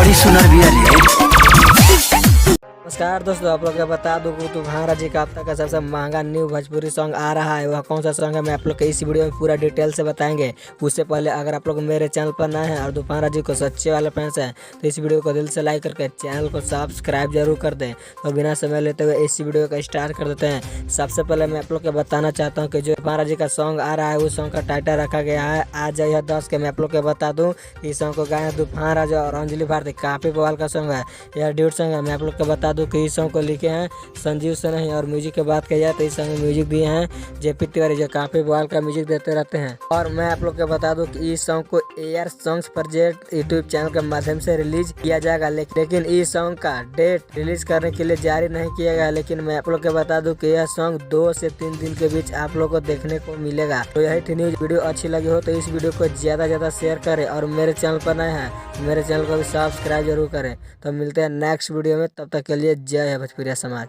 बड़ी सुंदर भी है। नमस्कार दोस्तों, आप लोग को बता दूं कि तुम्हारा जी का अब तक का सबसे महंगा न्यू भोजपुरी सॉन्ग आ रहा है। वह कौन सा सॉन्ग है मैं आप लोग को इस वीडियो में पूरा डिटेल से बताएंगे। उससे पहले अगर आप लोग मेरे चैनल पर नए हैं और तुम्हारा जी को सच्चे वाले फैंस हैं तो इस वीडियो को दिल से लाइक करके चैनल को सब्सक्राइब जरूर कर दें। तो बिना समय लेते हुए इस वीडियो को स्टार्ट कर देते हैं। सबसे पहले मैं आप लोग को बताना चाहता हूँ कि जो तुम्हारा जी का सॉन्ग आ रहा है उस सॉन्ग का टाइटल रखा गया है आज यह 10 के। मैं आप लोग को बता दूँ इस सॉन्ग को गाए हैं तूफान राजा और अंजलि भारती। काफी बवाल का सॉन्ग है, यह ड्यूट सॉन्ग है। मैं आप लोग को बता दूं कि इस सॉन्ग को लिखे हैं संजीव सनेही और म्यूजिक की बात की जाए तो इस सॉन्ग में म्यूजिक दिए हैं जेपी तिवारी, जो काफी बवाल का म्यूजिक देते रहते हैं। और मैं आप लोग को बता दूं कि इस सॉन्ग को air songs project YouTube channel के माध्यम से रिलीज किया जाएगा, लेकिन इस सॉन्ग का डेट रिलीज करने के लिए जारी नहीं किया गया। लेकिन मैं आप लोग को बता दूं कि यह सॉन्ग 2 से 3 दिन के बीच आप लोग को देखने को मिलेगा। तो यही थी न्यूज। वीडियो अच्छी लगी हो तो इस वीडियो को ज्यादा शेयर करें और मेरे चैनल पर नए हैं मेरे चैनल को भी सब्सक्राइब जरूर करें। तो मिलते हैं नेक्स्ट वीडियो में, तब तक के लिए जय है भोजपुरिया समाज।